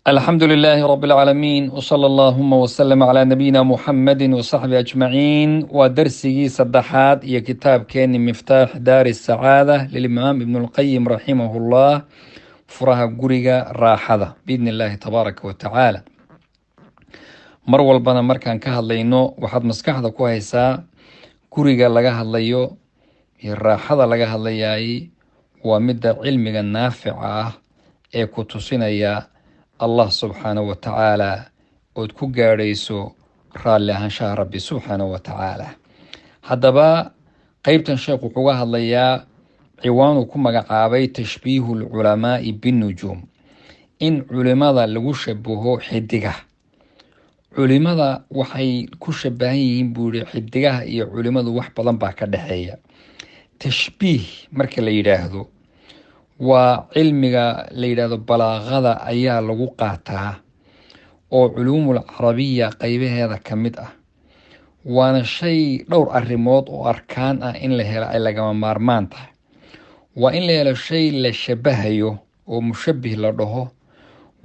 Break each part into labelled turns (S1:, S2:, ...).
S1: الحمد لله رب العالمين وصلى اللهم وسلم على نبينا محمد وصحبه أجمعين ودرسي صدحات يا كتاب كان مفتاح دار السعادة للإمام ابن القيم رحمه الله فرها قريقة راحة بإذن الله تبارك وتعالى مرول بنا مركان كهاللينو وحد مسكحة كويسا قريقة لغا هالليو الراحة لغا هاللياي ومدى علمي النافعة كتوسينيا الله سبحانه وتعالى ood ku gaadhayso raalli ahaanshaha rabbi subxaanahu wa tacaala haddaba qeybtan sheekh wuxuu ga hadlayaa ciwaanuu ku magacaabay tashbiihu lculamaa'i binnujuum in culimada lagu shabaho xidigaha culimada waxay ku shabahan yihiin buu yihi xidigaha iyo culimadu wax badan baa ka dhexeeya tashbiih marka la yidhaahdo waa cilmiga la yidhaahdo balaaqada ayaa lagu qaataa oo culuumul carabiya qaybaheeda ka mid ah waana shay dhowr arrimood oo arkaan ah in la helo ay lagama maarmaan tahay waa in la helo shay la shabahayo oo mushabbih la dhaho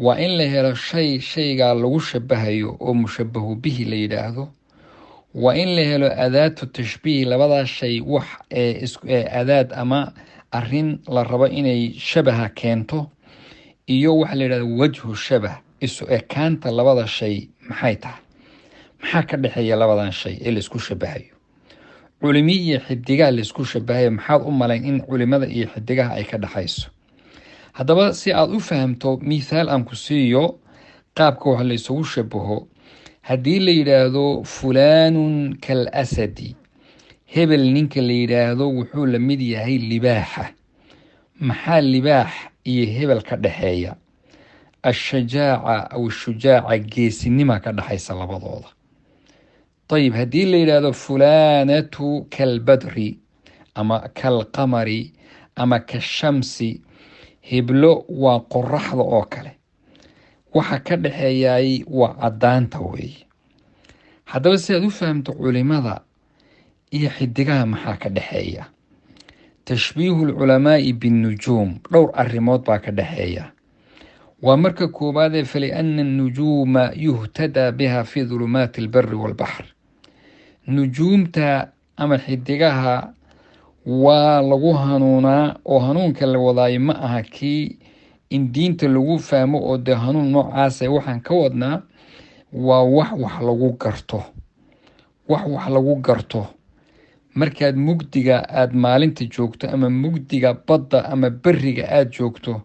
S1: waa in la helo shaygaa lagu shabahayo oo mushabahu bihi la yidhaahdo waa in la helo adaatu tashbiih labadaas shay wax adaad ama arrin la rabo inay shabaha keento iyo waxa la yidhahdo wajhu shabah isu ekaanta labada shay maxay tahay maxaa ka dhexeeya labadan shay ee laisku shabahayo culimi iyo xidigaha laisku shabahayo maxaad u malayn in culimada iyo xidigaha ay ka dhexayso haddaba si aad u fahamto mithaal aan ku siiyo qaabka wax la isugu shabaho haddii la yidhaahdo fulaanun kal asadi hebel ninka la yidhaahdo wuxuu la mid yahay libaaxa maxaa libaax iyo hebel ka dhexeeya ashajaaca aw shujaaca geesinima ka dhexaysa labadooda ayib haddii la yidhaahdo fulaanatu kalbadri ama kalqamari ama kashamsi heblo waa qoraxda oo kale waxa ka dhexeeyay waa caddaanta weeye haddaba si aad u fahamto culimada iyo xidigaha maxaa ka dhexeeya tashbiihu lculamaa'i binnujuum dhowr arrimood baa ka dhexeeya waa marka koowaadee faliana annujuuma yuhtadaa biha fi dulumaati albari waalbaxr nujuumta ama xidigaha waa lagu hanuunaa oo hanuunka la wadaayo ma aha kii in diinta lagu fahmo oo dee hanuun noocaasa waxaan ka wadnaa waa wax lagu garto markaad mugdiga aada maalinta joogto ama mugdiga badda ama beriga aada joogto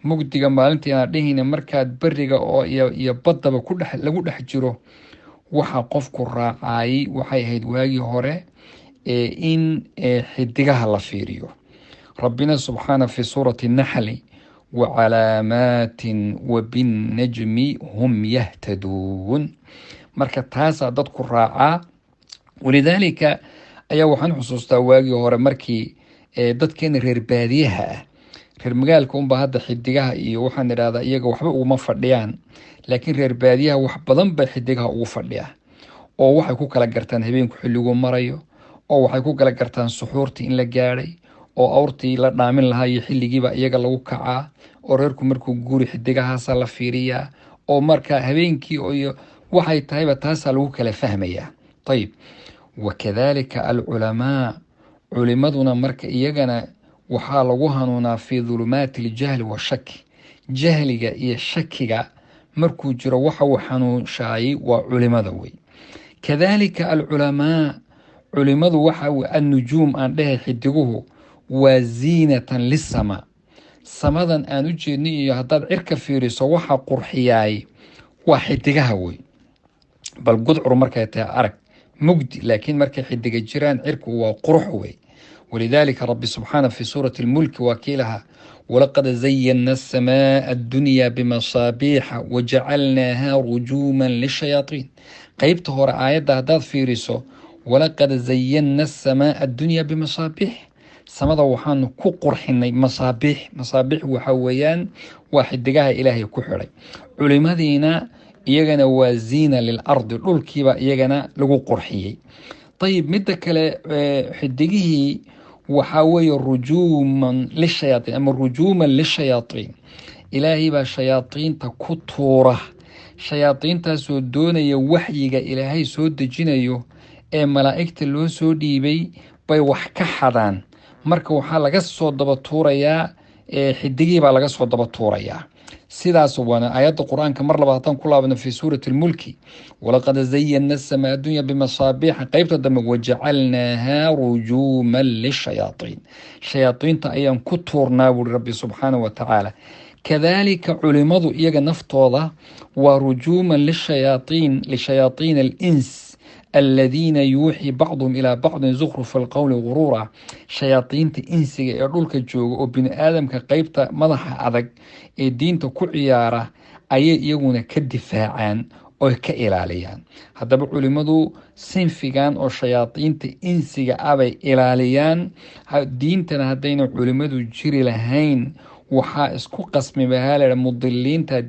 S1: mugdiga maalinta aan dhehayna markaad beriga oo iyo baddaba lagu dhex jiro waxa qofku raacayay waxay ahayd waagii hore in xidigaha la fiiriyo rabbina subxaana fi suurati naxli wacalaamaatin wabinnajmi hum yahtaduun marka taasaa dadku raacaa walidaalika ayaa waxaan xusuustaa waagii hore markii dadkeena reer baadiyaha ah reer magaalka unba hadda xidigaha iyo waxaan idhahdaa iyaga waxba uguma fadhiyaan laakiin reer baadiyaha wax badan bay xidigaha ugu fadhiyaa oo waxay ku kala gartaan habeenku xilliguu marayo oo waxay ku kala gartaan suxuurtii in la gaadhay oo awrtii la dhaamin lahaa iyo xilligiiba iyaga lagu kacaa oo reerku markuu guuri xidigahaasa la fiiriyaa oo marka habeenkii iyo waxay tahayba taasaa lagu kala fahmayaa ayib wakadalika alculamaa culimaduna marka iyagana waxaa lagu hanuunaa fii dulumaati aljahli washaki jahliga iyo shakiga markuu jiro waxa uu xanuunshaayay waa culimada wey kadalika alculamaa culimadu waxa annujuum aan dhehay xidiguhu waa ziinatan lisamaa samadan aan u jeednay iyo haddaad cirka fiiriso waxa qurxiyaay waa xidigaha wey bal gudcur markay tahay arag mugdi laakiin markay xidiga jiraan cirku waa qurux wey walidaalika rabbi subxaana fi suurati lmulki waa kii lahaa walaqad zayana asamaa addunya bimasaabiixa wajacalnaaha rujuuman lishayaaiin qeybta hore aayadda haddaad fiiriso walaqad zayana asamaa addunya bimasaabiix samada waxaanu ku qurxinay masaabiix waxa weeyaan waa xidigaha ilaahay ku xidhay culimadiina iyagana waa ziina lilardi dhulkiiba iyagana lagu qurxiyey ayib midda kale xidigihii waxaa weeye rujuuman lishayaaiin ama rujuuman lishayaaiin ilaahay baa shayaadiinta ku tuura, shayaadiintaasoo doonaya waxyiga ilaahay soo dejinayo ee malaa'igta loo soo dhiibay bay wax ka xadaan. marka waxaa laga soo daba tuurayaa xidigii baa laga soo daba tuurayaa. sidaas waana aayadda qur-aanka mar labaad haddaan ku laabano fii suurati lmulki, walaqad zayana asamaa addunya bimasaabiixa, qeybta dambe wajacalnaahaa rujuuman lishayaaiin, shayaadiinta ayaan ku tuurnaa buuri rabbi subxaanahu watacaala. kadaalika culimadu iyaga naftooda waa rujuuman lishayaaiin alins aladiina yuuxii bacduhum ilaa bacdin zukhrufa alqowli guruura. shayaadiinta insiga ee dhulka jooga oo bini aadamka qeybta madaxa adag ee diinta ku ciyaara ayay iyaguna ka difaacaan oo ka ilaaliyaan. haddaba culimadu sinfigan oo shayaadiinta insiga abay ilaaliyaan. diintana haddayna culimadu jiri lahayn waxaa isku qasmi bahaa mudiliinta